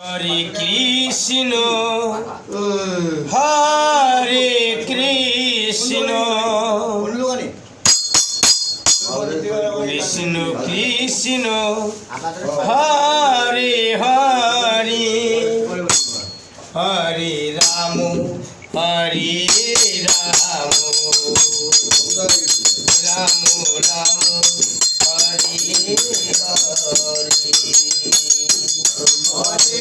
হরে কৃষ্ণ হরে কৃষ্ণ কৃষ্ণ কৃষ্ণ হরে হরে হরে রাম হরে রাম রাম রাম হরে হরে হরে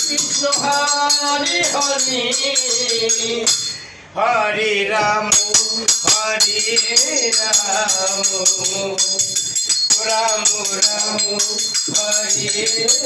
কৃষ্ণ হরে হরে হরে রাম হরে রাম রাম রাম হরে হরে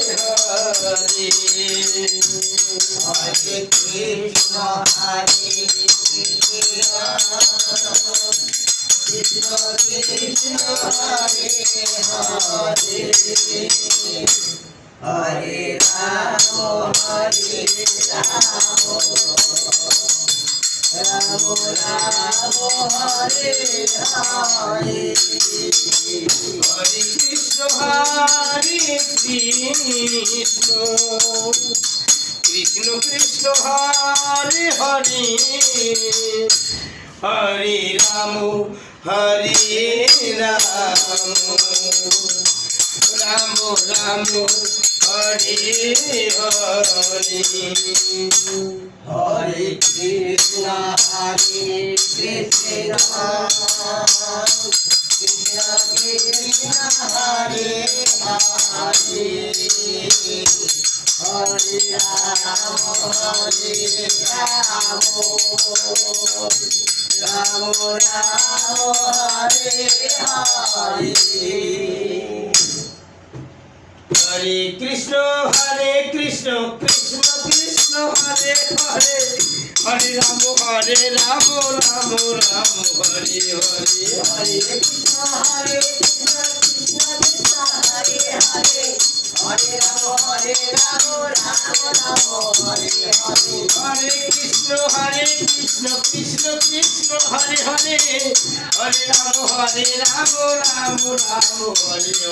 হরে কৃষ্ণ হরে কৃষ্ণ কৃষ্ণ কৃষ্ণ হরে হরে হরে রাম হরে রাম রাম রাম হরে হরে হরে কৃষ্ণ হরে কৃষ্ণ কৃষ্ণ কৃষ্ণ হরে হরে হরে রাম হরে রাম রাম রাম হরে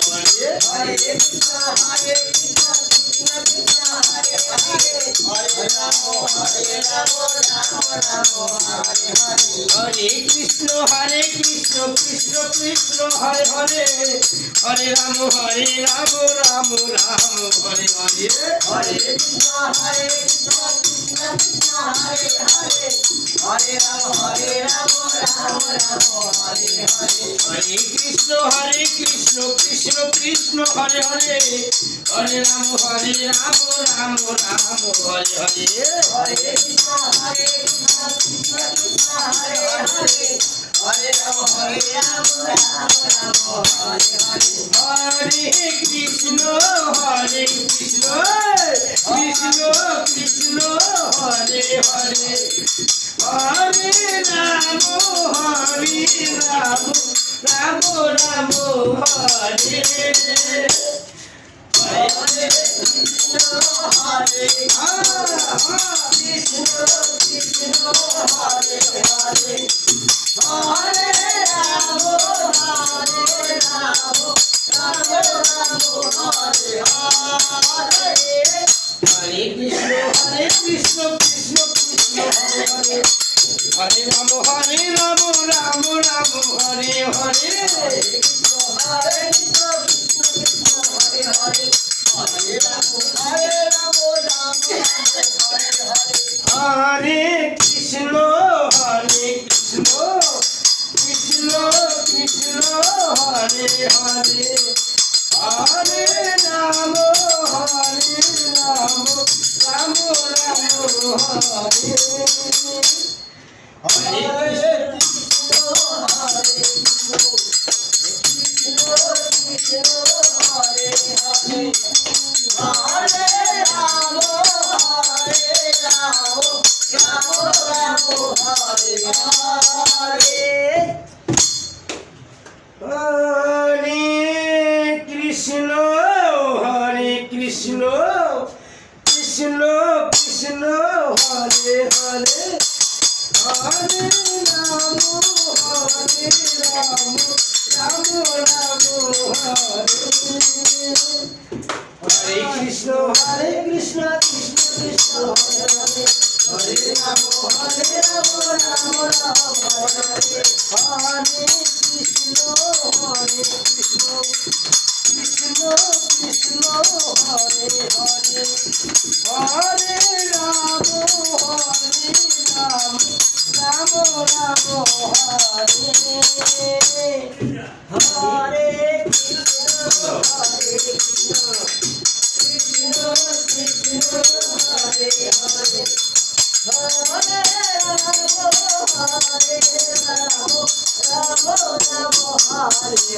হরে হরে কৃষ্ণ হরে কৃষ্ণ কৃষ্ণ কৃষ্ণ হরে হরে হরে রাম হরে রাম রাম রাম হরে হরে হরে কৃষ্ণ হরে কৃষ্ণ কৃষ্ণ কৃষ্ণ হরে হরে হরে রাম হরে রাম রাম রাম হরে হরে হরে কৃষ্ণ হরে কৃষ্ণ কৃষ্ণ কৃষ্ণ হরে হরে হরে রাম হরে রাম রাম রাম হরে হরে হরে কৃষ্ণ হরে কৃষ্ণ কৃষ্ণ কৃষ্ণ হরে হরে হরে রাম হরে রাম রাম রাম হরে হরে হরে কৃষ্ণ কৃষ্ণ কৃষ্ণ হরে হরে হরে রাম রাম রাম হরে হরে হরে কৃষ্ণ কৃষ্ণ কৃষ্ণ হরে হরে হরে রাম রাম রাম হরে হরে হরে কৃষ্ণ কৃষ্ণ কৃষ্ণ হরে হরে হরে রাম রাম রাম হরে হরে হরে কৃষ্ণ কৃষ্ণ কৃষ্ণ হরে হরে হরে রাম রাম রাম হরে হরে হরে কৃষ্ণ কৃষ্ণ কৃষ্ণ হরে হরে হরে রাম রাম রাম হরে হরে হরে কৃষ্ণ কৃষ্ণ কৃষ্ণ হরে হরে হরে রাম রাম রাম হরে হরে হরে কৃষ্ণ কৃষ্ণ কৃষ্ণ হরে হরে হরে রাম রাম রাম হরে হরে হরে কৃষ্ণ কৃষ্ণ কৃষ্ণ হরে হরে হরে রাম রাম রাম হরে হরে হরে কৃষ্ণ কৃষ্ণ কৃষ্ণ হরে হরে হরে রাম রাম রাম রাম হরে হরে কৃষ্ণ কৃষ্ণ কৃষ্ণ হরে হরে হরে রাম রাম রাম হরে হরে হরে কৃষ্ণ কৃষ্ণ কৃষ্ণ হরে হরে হরে রাম রাম রাম হরে হরে কৃষ্ণ কৃষ্ণ কৃষ্ণ কৃষ্ণ হরে হরে হরে রাম রাম রাম হরে হরে কৃষ্ণ কৃষ্ণ কৃষ্ণ হরে হরে হরে রাম রাম রাম হরে হরে কৃষ্ণ কৃষ্ণ কৃষ্ণ কৃষ্ণ হরে হরে হরে রাম রাম রাম রাম হরে হরে কৃষ্ণ কৃষ্ণ কৃষ্ণ হরে হরে হরে রাম রাম হরে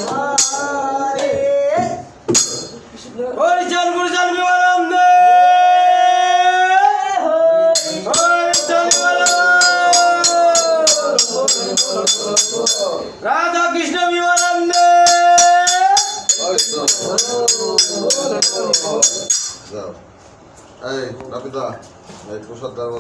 হরে ওই চল গুরু চল বিমানম দে ওই চল রাধা কৃষ্ণ বিমানম দে এই নাপিতা এই প্রসাদ দেওয়ার